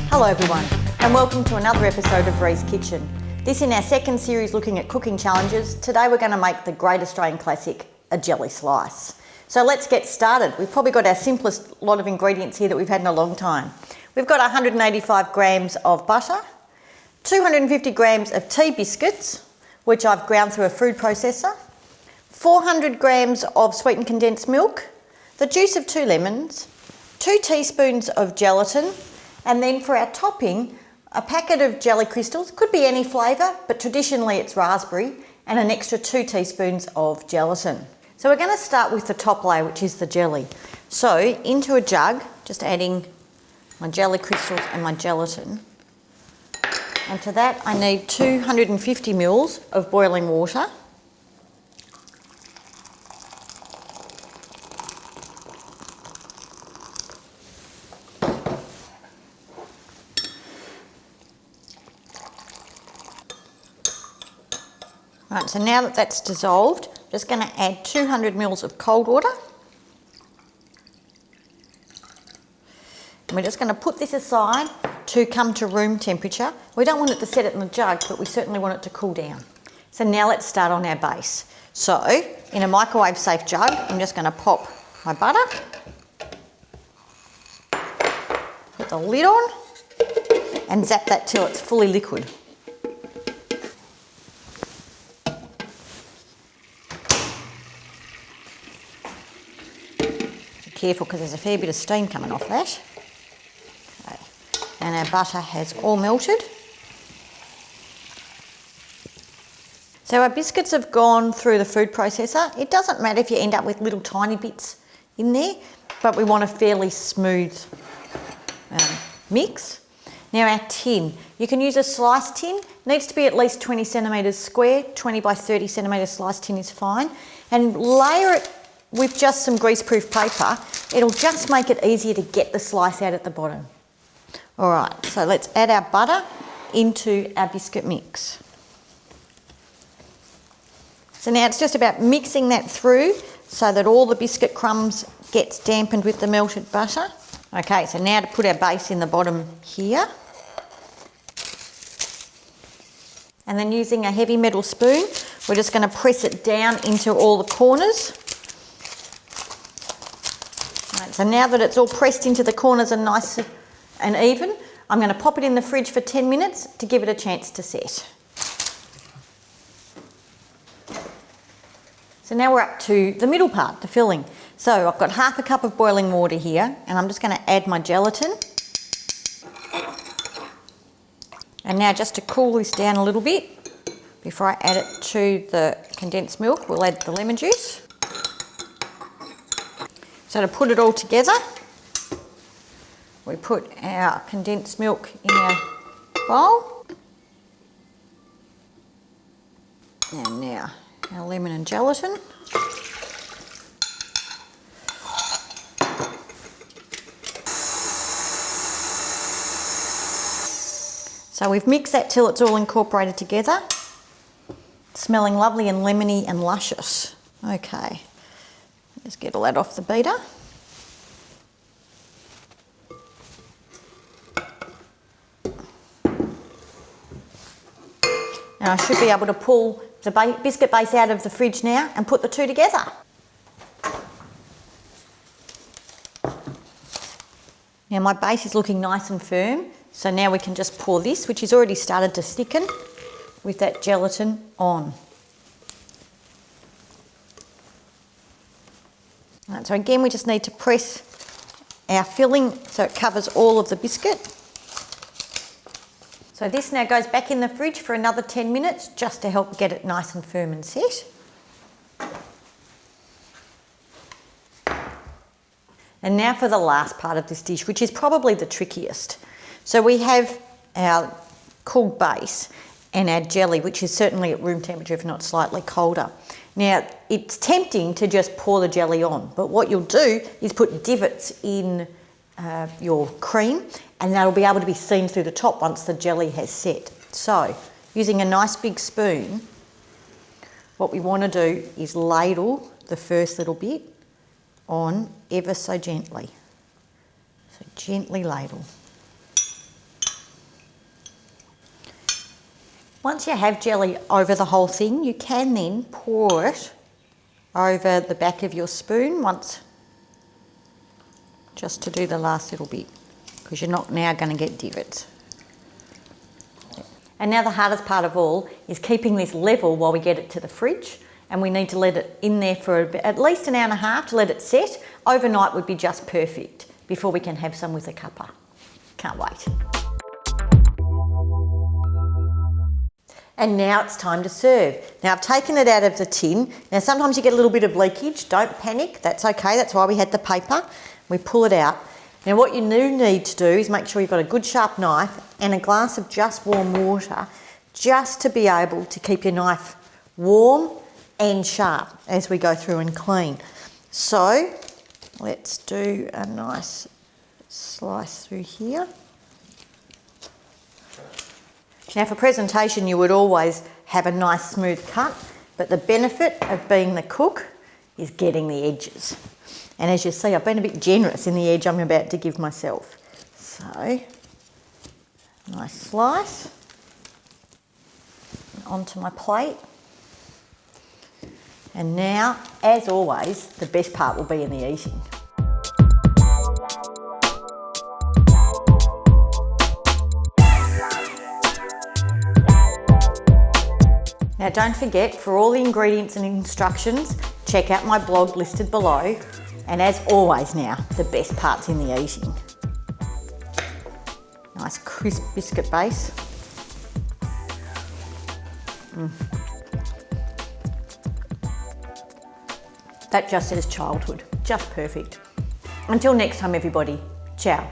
Hello everyone, and welcome to another episode of RiesKitchen. This is our second series looking at cooking challenges. Today we're going to make the great Australian classic, a jelly slice. So let's get started. We've probably got our simplest lot of ingredients here that we've had in a long time. We've got 185 grams of butter, 250 grams of tea biscuits, which I've ground through a food processor, 400 grams of sweetened condensed milk, the juice of 2 lemons, 2 teaspoons of gelatin, and then for our topping, a packet of jelly crystals, could be any flavour, but traditionally it's raspberry, and an extra 2 teaspoons of gelatin. So we're going to start with the top layer, which is the jelly. So into a jug, just adding my jelly crystals and my gelatin. And to that I need 250 mils of boiling water. Right, so now that that's dissolved, I'm just going to add 200 mils of cold water. And we're just going to put this aside to come to room temperature. We don't want it to set it in the jug, but we certainly want it to cool down. So now let's start on our base. So in a microwave safe jug, I'm just going to pop my butter, put the lid on, and zap that till it's fully liquid. Careful because there's a fair bit of steam coming off that. Okay. And our butter has all melted. So our biscuits have gone through the food processor. It doesn't matter if you end up with little tiny bits in there, but we want a fairly smooth mix. Now our tin, you can use a sliced tin, needs to be at least 20 centimetres square, 20 by 30 centimetre sliced tin is fine, and layer it with just some greaseproof paper. It'll just make it easier to get the slice out at the bottom. All right, so let's add our butter into our biscuit mix. So now it's just about mixing that through so that all the biscuit crumbs gets dampened with the melted butter. Okay, so now to put our base in the bottom here. And then using a heavy metal spoon, we're just going to press it down into all the corners. So now that it's all pressed into the corners and nice and even, I'm going to pop it in the fridge for 10 minutes to give it a chance to set. So now we're up to the middle part, the filling. So I've got half a cup of boiling water here, and I'm just going to add my gelatin. And now just to cool this down a little bit, before I add it to the condensed milk, we'll add the lemon juice. So to put it all together, we put our condensed milk in our bowl. And now our lemon and gelatin. So we've mixed that till it's all incorporated together. Smelling lovely and lemony and luscious. Okay. Just get all that off the beater. Now I should be able to pull the biscuit base out of the fridge now and put the two together. Now my base is looking nice and firm, so now we can just pour this, which has already started to thicken, with that gelatin on. Right, so again, we just need to press our filling so it covers all of the biscuit. So this now goes back in the fridge for another 10 minutes just to help get it nice and firm and set. And now for the last part of this dish, which is probably the trickiest. So we have our cooled base and our jelly, which is certainly at room temperature, if not slightly colder. Now, it's tempting to just pour the jelly on, but what you'll do is put divots in your cream, and that'll be able to be seen through the top once the jelly has set. So, using a nice big spoon, what we want to do is ladle the first little bit on ever so gently. So gently ladle. Once you have jelly over the whole thing, you can then pour it over the back of your spoon once, just to do the last little bit, because you're not now going to get divots. And now the hardest part of all is keeping this level while we get it to the fridge, and we need to let it in there for at least an hour and a half to let it set. Overnight would be just perfect before we can have some with a cuppa. Can't wait. And now it's time to serve. Now I've taken it out of the tin. Now sometimes you get a little bit of leakage. Don't panic, that's okay. That's why we had the paper. We pull it out. Now what you do need to do is make sure you've got a good sharp knife and a glass of just warm water, just to be able to keep your knife warm and sharp as we go through and clean. So let's do a nice slice through here. Now for presentation you would always have a nice smooth cut, but the benefit of being the cook is getting the edges. And as you see, I've been a bit generous in the edge I'm about to give myself. So, nice slice onto my plate. And now, as always, the best part will be in the eating. Now don't forget, for all the ingredients and instructions, check out my blog listed below. And as always now, the best part's in the eating. Nice crisp biscuit base. That just says childhood, just perfect. Until next time everybody, ciao.